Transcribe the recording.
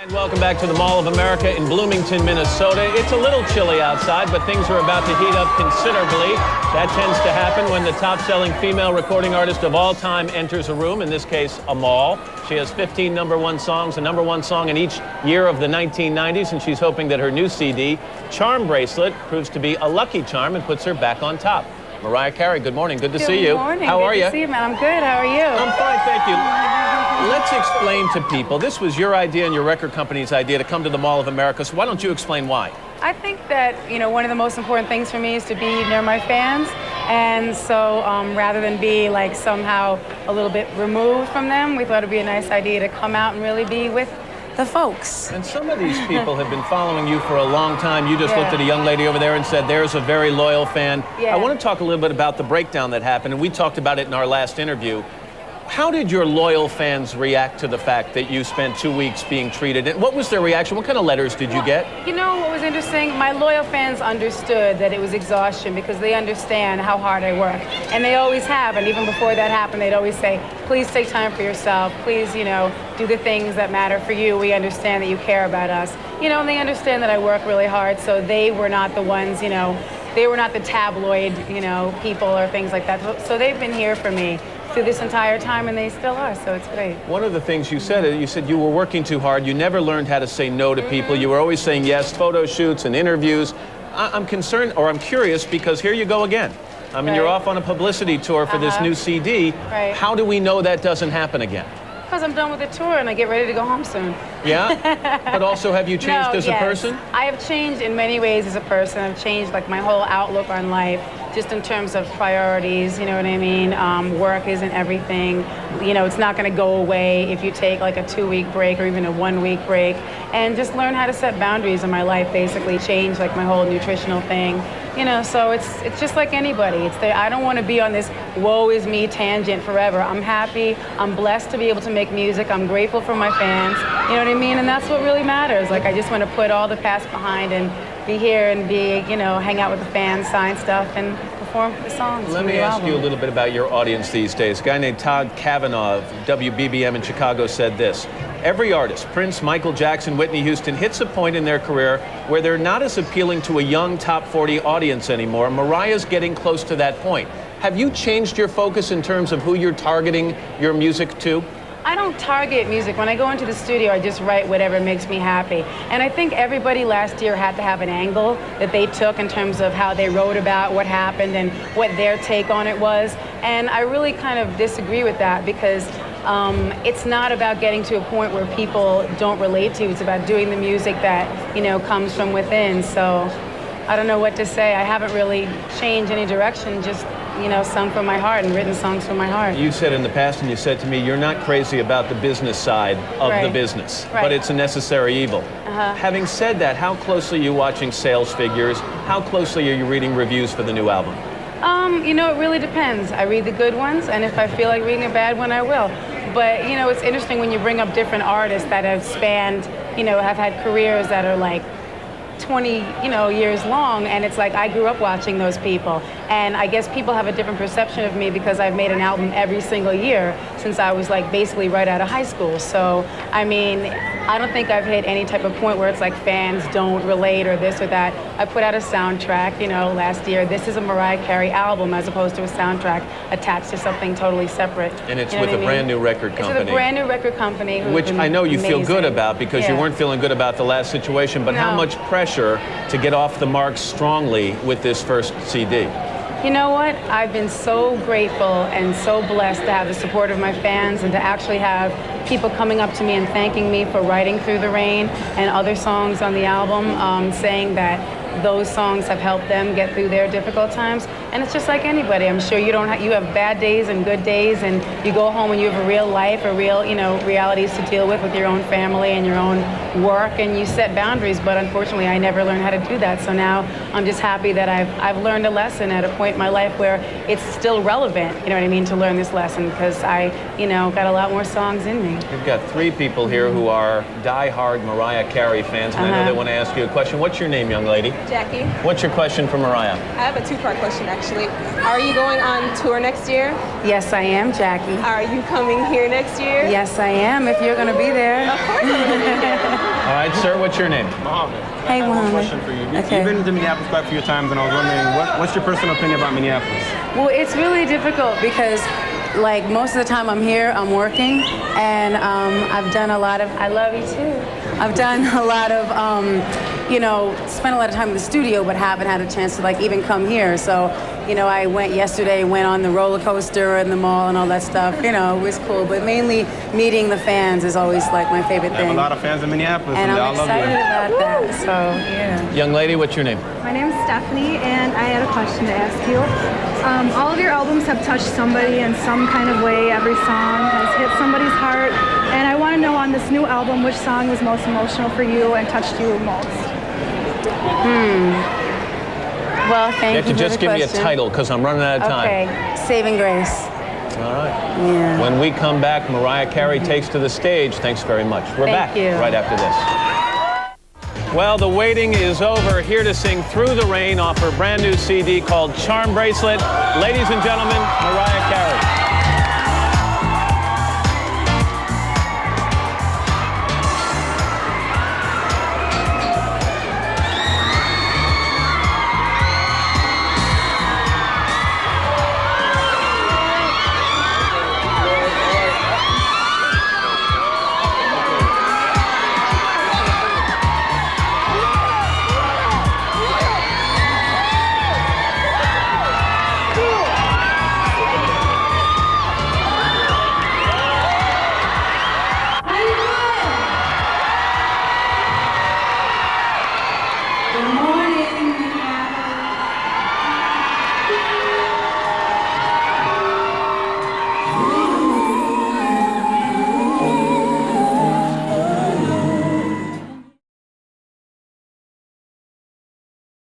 And welcome back to the Mall of America in Bloomington, Minnesota. It's a little chilly outside, but things are about to heat up considerably. That tends to happen when the top-selling female recording artist of all time enters a room, in this case, a mall. She has 15 #1 songs, a #1 song in each year of the 1990s, and she's hoping that her new CD, Charmbraclet, proves to be a lucky charm and puts her back on top. Mariah Carey, good morning. Good to see you. Good morning. How are you? Good to see you, man. I'm good. How are you? I'm fine, thank you. Let's explain to people. This was your idea and your record company's idea to come to the Mall of America, so why don't you explain why? I think that, one of the most important things for me is to be near my fans. And so rather than be like somehow a little bit removed from them, we thought it'd be a nice idea to come out and really be with the folks. And some of these people have been following you for a long time. You just looked at a young lady over there and said, there's a very loyal fan. Yeah. I want to talk a little bit about the breakdown that happened, and we talked about it in our last interview. How did your loyal fans react to the fact that you spent 2 weeks being treated? And what was their reaction? What kind of letters did you get? You know what was interesting? My loyal fans understood that it was exhaustion because they understand how hard I work. And they always have. And even before that happened, they'd always say, please take time for yourself. Please, do the things that matter for you. We understand that you care about us. And they understand that I work really hard. So they were not the ones, they were not the tabloid, people or things like that. So they've been here for me through this entire time, and they still are, so it's great. One of the things you said you were working too hard. You never learned how to say no to people. You were always saying yes, photo shoots and interviews. I'm concerned, or I'm curious, because here you go again. I mean, you're off on a publicity tour for this new CD. Right. How do we know that doesn't happen again? Because I'm done with the tour and I get ready to go home soon. Yeah? But also, have you changed as a person? I have changed in many ways as a person. I've changed like my whole outlook on life, just in terms of priorities, you know what I mean? Work isn't everything. It's not going to go away if you take like a 2-week break or even a 1-week break. And just learn how to set boundaries in my life, basically change like my whole nutritional thing. So it's just like anybody. I don't want to be on this woe is me tangent forever. I'm happy. I'm blessed to be able to make music. I'm grateful for my fans. You know what I mean? And that's what really matters. Like, I just want to put all the past behind and be here and hang out with the fans, sign stuff, and perform the songs. Let me ask you a little bit about your audience these days. A guy named Todd Kavanaugh of WBBM in Chicago said this: every artist, Prince, Michael Jackson, Whitney Houston, hits a point in their career where they're not as appealing to a young top 40 audience anymore. Mariah's getting close to that point. Have you changed your focus in terms of who you're targeting your music to? I don't target music. When I go into the studio, I just write whatever makes me happy. And I think everybody last year had to have an angle that they took in terms of how they wrote about what happened and what their take on it was. And I really kind of disagree with that because it's not about getting to a point where people don't relate to. It's about doing the music that, comes from within. So I don't know what to say. I haven't really changed any direction, just sung from my heart and written songs from my heart. You said in the past, and you said to me, you're not crazy about the business side of the business, but it's a necessary evil. Having said that, how closely are you watching sales figures? How closely are you reading reviews for the new album? It really depends. I read the good ones, and if I feel like reading a bad one, I will. But, it's interesting when you bring up different artists that have spanned, have had careers that are like 20 years long, and it's like I grew up watching those people, and I guess people have a different perception of me because I've made an album every single year since I was like basically right out of high school. So I mean, I don't think I've hit any type of point where it's like fans don't relate or this or that. I put out a soundtrack last year. This is a Mariah Carey album as opposed to a soundtrack attached to something totally separate. And it's with a brand new record company. It's with a brand new record company, which I know you feel good about because you weren't feeling good about the last situation, but how much pressure to get off the mark strongly with this first CD? You know what? I've been so grateful and so blessed to have the support of my fans and to actually have people coming up to me and thanking me for writing Through the Rain and other songs on the album, saying that those songs have helped them get through their difficult times. And it's just like anybody. I'm sure you have bad days and good days, and you go home and you have a real life, a real, realities to deal with your own family and your own work, and you set boundaries. But unfortunately, I never learned how to do that. So now I'm just happy that I've learned a lesson at a point in my life where it's still relevant, to learn this lesson, because I, got a lot more songs in me. We've got 3 people here who are die-hard Mariah Carey fans, and I know they want to ask you a question. What's your name, young lady? Jackie. What's your question for Mariah? I have a 2-part question, actually. actually. Are you going on tour next year? Yes, I am, Jackie. Are you coming here next year? Yes, I am, if you're going to be there. Of course I'm going to be there. All right, sir, what's your name? Mohammed. Hey, I have Mohammed. a question for you. Okay. You've been to Minneapolis quite a few times, and I was wondering, what's your personal opinion about Minneapolis? Well, it's really difficult because, like, most of the time I'm here, I'm working, and I've done a lot of, I love you too. I've done a lot of, you know, spent a lot of time in the studio, but haven't had a chance to, like, even come here. So, you know, I went yesterday, went on the roller coaster in the mall and all that stuff. You know, it was cool, but mainly meeting the fans is always, like, my favorite I thing. have a lot of fans in Minneapolis, And they I'm all love excited you. about that, so, yeah. Young lady, what's your name? My name is Stephanie, and I had a question to ask you. All of your albums have touched somebody in some kind of way. Every song has hit somebody's heart. And I want to know on this new album, which song was most emotional for you and touched you most? Well, You thank have you to for just the give me a question. title, because I'm running out of time. Okay, Saving Grace. All right. Yeah. When we come back, Mariah Carey takes to the stage. Thanks very much. We're Thank back you. right after this. Well, the waiting is over. Here to sing Through the Rain off her brand new CD called Charmbraclet. Ladies and gentlemen, Mariah Carey.